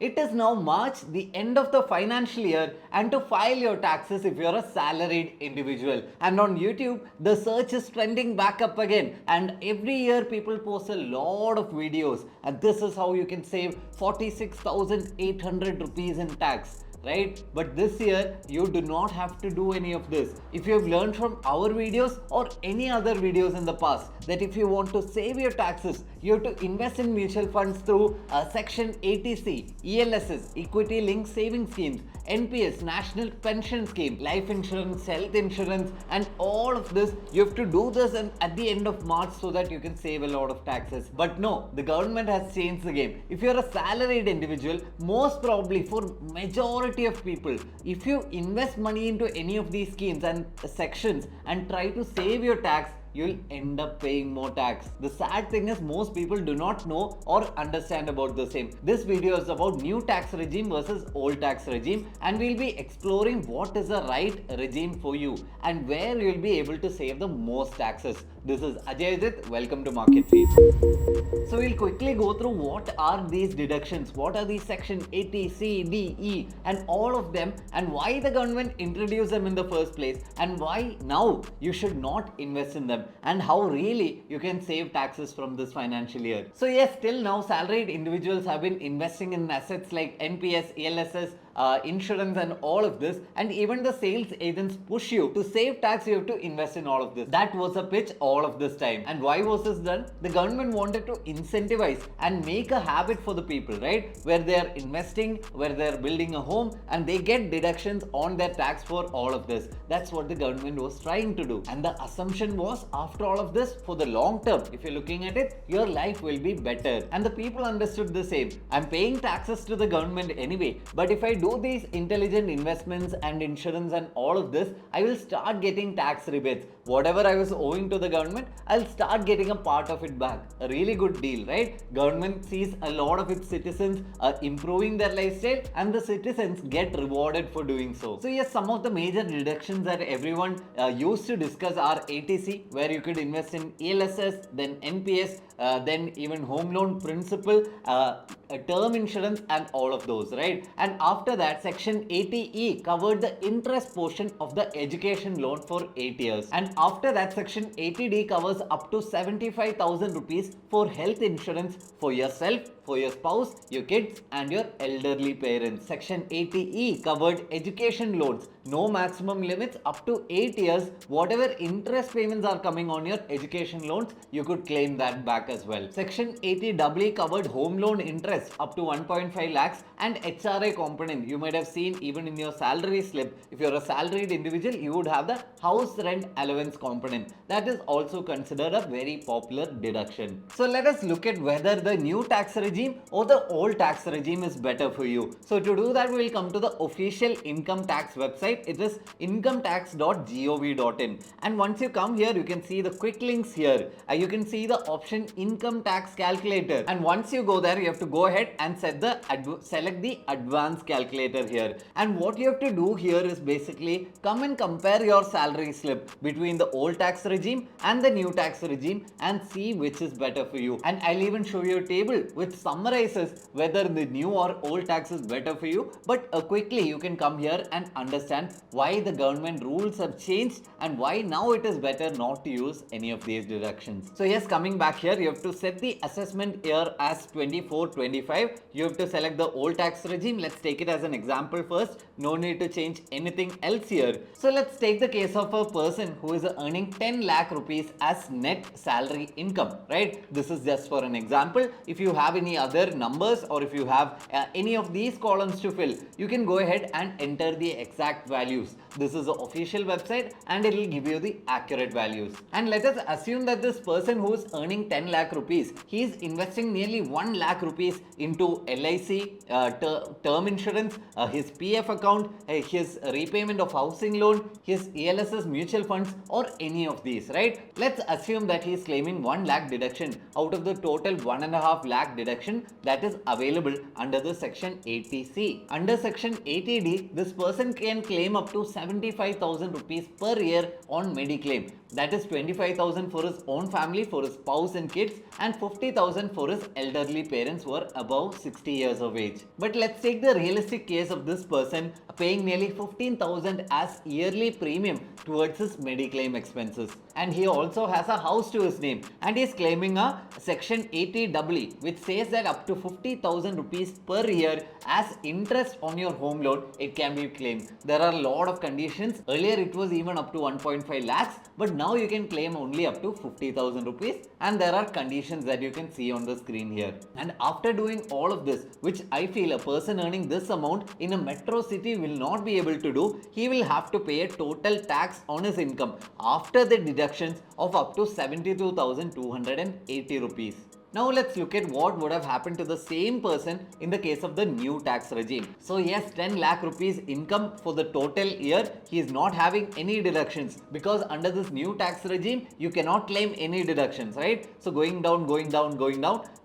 It is now March, the end of the financial year, and to file your taxes if you're a salaried individual. And on YouTube, the search is trending back up again. And every year, people post a lot of videos. And this is how you can save 46,800 rupees in tax. Right? But this year, you do not have to do any of this. If you have learned from our videos or any other videos in the past that if you want to save your taxes, you have to invest in mutual funds through Section 80C, ELSS, Equity Linked Saving Schemes, NPS, National Pension Scheme, life insurance, health insurance, and all of this. You have to do this at the end of March so that you can save a lot of taxes. But no, the government has changed the game. If you're a salaried individual, most probably for majority of people, if you invest money into any of these schemes and sections and try to save your tax, you'll end up paying more tax. The sad thing is most people do not know or understand about the same. This video is about new tax regime versus old tax regime, and we'll be exploring what is the right regime for you and where you'll be able to save the most taxes. This is Ajay Ajith. Welcome to Market Feed. So we'll quickly go through what are these deductions, what are these section 80, C, D, E, and all of them, and why the government introduced them in the first place, and why now you should not invest in them, and how really you can save taxes from this financial year. So yes, till now salaried individuals have been investing in assets like NPS, ELSS, insurance and all of this, and even the sales agents push you to save tax. You have to invest in all of this. That was a pitch all of this time. And why was this done? The government wanted to incentivize and make a habit for the people, right, where they are investing, where they are building a home, and they get deductions on their tax for all of this. That's what the government was trying to do. And the assumption was, after all of this, for the long term, if you're looking at it, your life will be better. And the people understood the same. I'm paying taxes to the government anyway, but if I do these intelligent investments and insurance and all of this, I will start getting tax rebates. Whatever I was owing to the government, I'll start getting a part of it back. A really good deal, right? Government sees a lot of its citizens improving their lifestyle, and the citizens get rewarded for doing so. So yes, some of the major deductions that everyone used to discuss are ATC, where you could invest in ELSS, then NPS, then even home loan principal, term insurance, and all of those, right? And after that, section 80E covered the interest portion of the education loan for 8 years. And after that, section 80D covers up to 75,000 rupees for health insurance for yourself, for your spouse, your kids, and your elderly parents. Section 80E covered education loans, no maximum limits, up to 8 years. Whatever interest payments are coming on your education loans, you could claim that back as well. Section 80E covered home loan interest up to 1.5 lakhs and HRA component. You might have seen even in your salary slip, if you're a salaried individual, you would have the house rent allowance component. That is also considered a very popular deduction. So let us look at whether the new tax regime or the old tax regime is better for you. So to do that, we will come to the official income tax website. It is incometax.gov.in, and once you come here, you can see the quick links here. You can see the option income tax calculator, and once you go there, you have to go ahead and select the advanced calculator here. And what you have to do here is basically come and compare your salary slip between the old tax regime and the new tax regime and see which is better for you. And I'll even show you a table which summarizes whether the new or old tax is better for you. But quickly you can come here and understand why the government rules have changed and why now it is better not to use any of these deductions. So yes, coming back here, you have to set the assessment year as 24-25. You have to select the old tax regime. Let's take it as an example first. No need to change anything else here. So let's take the case of a person who is earning 10 lakh rupees as net salary income, right? This is just for an example. If you have any other numbers or if you have any of these columns to fill, you can go ahead and enter the exact values. This is the official website and it will give you the accurate values. And let us assume that this person who is earning 10 lakh rupees, he is investing nearly 1 lakh rupees into LIC, term insurance, his PF account, his repayment of housing loan, his ELSS mutual funds, or any of these, right? Let's assume that he is claiming 1 lakh deduction out of the total 1.5 lakh deduction that is available under the section 80C. Under section 80D, this person can claim up to 75,000 rupees per year on Mediclaim. That is 25,000 for his own family, for his spouse and kids, and 50,000 for his elderly parents who are above 60 years of age. But let's take the realistic case of this person paying nearly 15,000 as yearly premium towards his mediclaim expenses. And he also has a house to his name, and he is claiming a section 80EE, which says that up to 50,000 rupees per year as interest on your home loan it can be claimed. There are a lot of conditions. Earlier it was even up to 1.5 lakhs, but now you can claim only up to 50,000 rupees, and there are conditions that you can see on the screen here. And after doing all of this, which I feel a person earning this amount in a metro city will not be able to do, he will have to pay a total tax on his income after the deductions of up to 72,280 rupees. Now let's look at what would have happened to the same person in the case of the new tax regime. So yes, 10 lakh rupees income for the total year, he is not having any deductions, because under this new tax regime you cannot claim any deductions, right? So going down,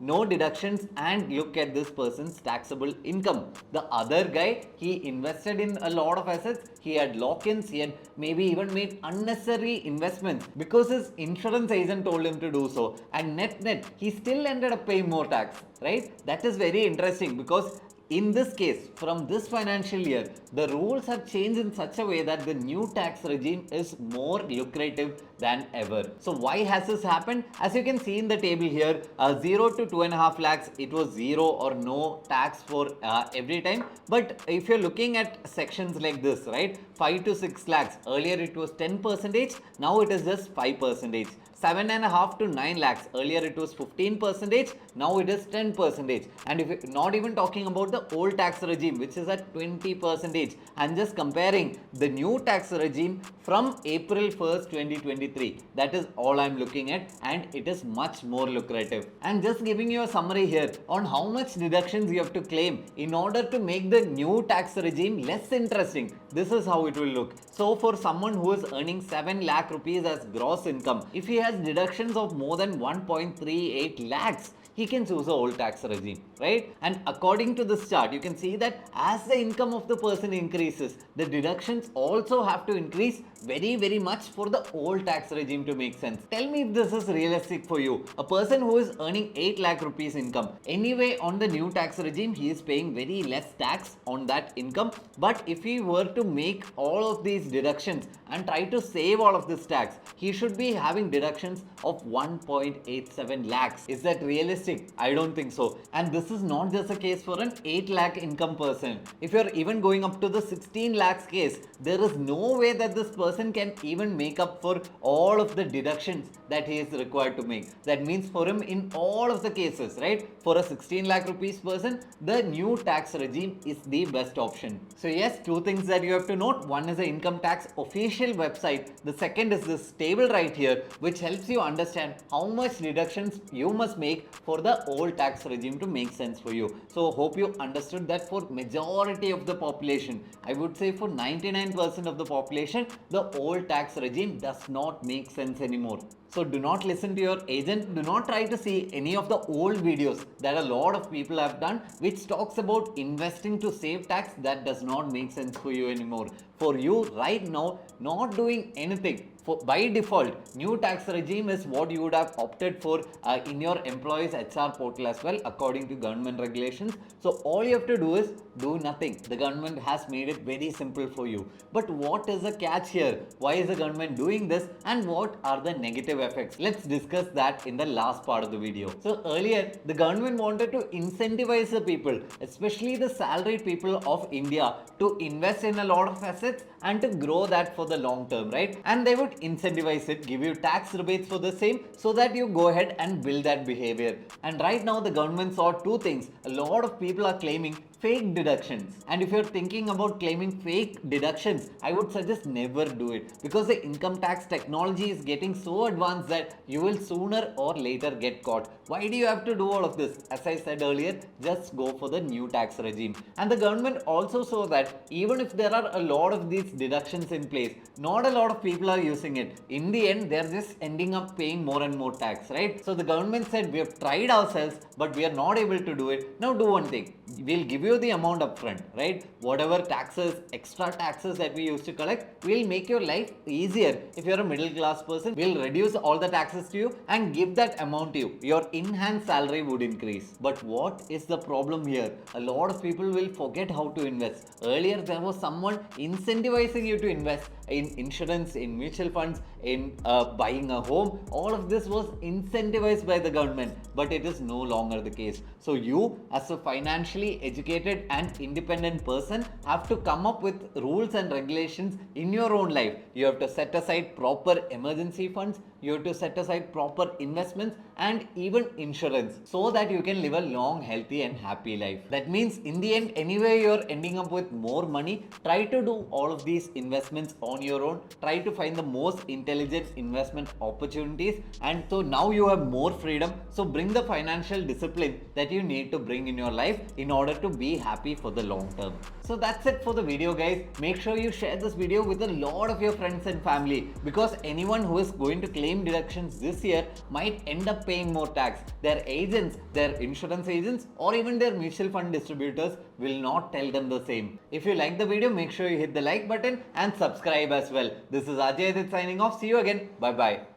no deductions, and look at this person's taxable income. The other guy, he invested in a lot of assets, he had lock-ins, he had maybe even made unnecessary investments because his insurance agent told him to do so, and net he still ended up paying more tax, right? That is very interesting, because in this case, from this financial year, the rules have changed in such a way that the new tax regime is more lucrative than ever. So why has this happened? As you can see in the table here, 0 to 2.5 lakhs, it was 0 or no tax for every time. But if you're looking at sections like this, right, 5 to 6 lakhs, earlier it was 10%, now it is just 5%. 7.5 to 9 lakhs, earlier it was 15%, now it is 10%. And if you're not even talking about the old tax regime, which is at 20%, I'm just comparing the new tax regime from April 1st, 2023. That is all I'm looking at, and it is much more lucrative. And just giving you a summary here on how much deductions you have to claim in order to make the new tax regime less interesting. This is how it will look. So for someone who is earning 7 lakh rupees as gross income, if he has deductions of more than 1.38 lakhs, he can choose the old tax regime, right? And according to this chart, you can see that as the income of the person increases, the deductions also have to increase very much for the old tax regime to make sense. Tell me if this is realistic for you. A person who is earning 8 lakh rupees income, anyway on the new tax regime, he is paying very less tax on that income. But if he were to make all of these deductions and try to save all of this tax, he should be having deductions of 1.87 lakhs. Is that realistic? I don't think so. And this is not just a case for an 8 lakh income person. If you're even going up to the 16 lakhs case, there is no way that this person can even make up for all of the deductions that he is required to make. That means for him in all of the cases, right? For a 16 lakh rupees person, the new tax regime is the best option. So yes, two things that you have to note. One is the income tax official website. The second is this table right here, which helps you understand how much deductions you must make for the old tax regime to make sense for you. So hope you understood that for majority of the population, I would say for 99% of the population, the old tax regime does not make sense anymore. So do not listen to your agent. Do not try to see any of the old videos that a lot of people have done, which talks about investing to save tax. That does not make sense for you anymore. For you right now, not doing anything, by default, new tax regime is what you would have opted for in your employees HR portal as well, according to government regulations. So all you have to do is do nothing. The government has made it very simple for you. But what is the catch here? Why is the government doing this, and what are the negative effects? Let's discuss that in the last part of the video. So earlier, the government wanted to incentivize the people, especially the salaried people of India, to invest in a lot of assets and to grow that for the long term, right? And they would incentivize it, give you tax rebates for the same, so that you go ahead and build that behavior. And right now the government saw two things. A lot of people are claiming fake deductions, and if you're thinking about claiming fake deductions, I would suggest never do it, because the income tax technology is getting so advanced that you will sooner or later get caught. Why do you have to do all of this? As I said earlier, just go for the new tax regime. And the government also saw that even if there are a lot of these deductions in place, not a lot of people are using it. In the end, they're just ending up paying more and more tax, right? So the government said, we have tried ourselves, but we are not able to do it. Now do one thing. We'll give you the amount amount upfront, right? Whatever taxes, extra taxes that we used to collect, will make your life easier. If you're a middle class person, we'll reduce all the taxes to you and give that amount to you. Your in-hand salary would increase. But what is the problem here? A lot of people will forget how to invest. Earlier, there was someone incentivizing you to invest in insurance, in mutual funds, in buying a home. All of this was incentivized by the government, but it is no longer the case. So you, as a financially educated and independent person, have to come up with rules and regulations in your own life. You have to set aside proper emergency funds, you have to set aside proper investments and even insurance, so that you can live a long, healthy and happy life. That means in the end, anyway you're ending up with more money, try to do all of these investments on your own. Try to find the most intelligent investment opportunities, and so now you have more freedom. So bring the financial discipline that you need to bring in your life in order to be happy for the long term. So that's it for the video, guys. Make sure you share this video with a lot of your friends and family, because anyone who is going to claim deductions this year might end up paying more tax. Their agents, their insurance agents, or even their mutual fund distributors will not tell them the same. If you like the video, make sure you hit the like button and subscribe as well. This is Ajay Ajith signing off. See you again. Bye bye.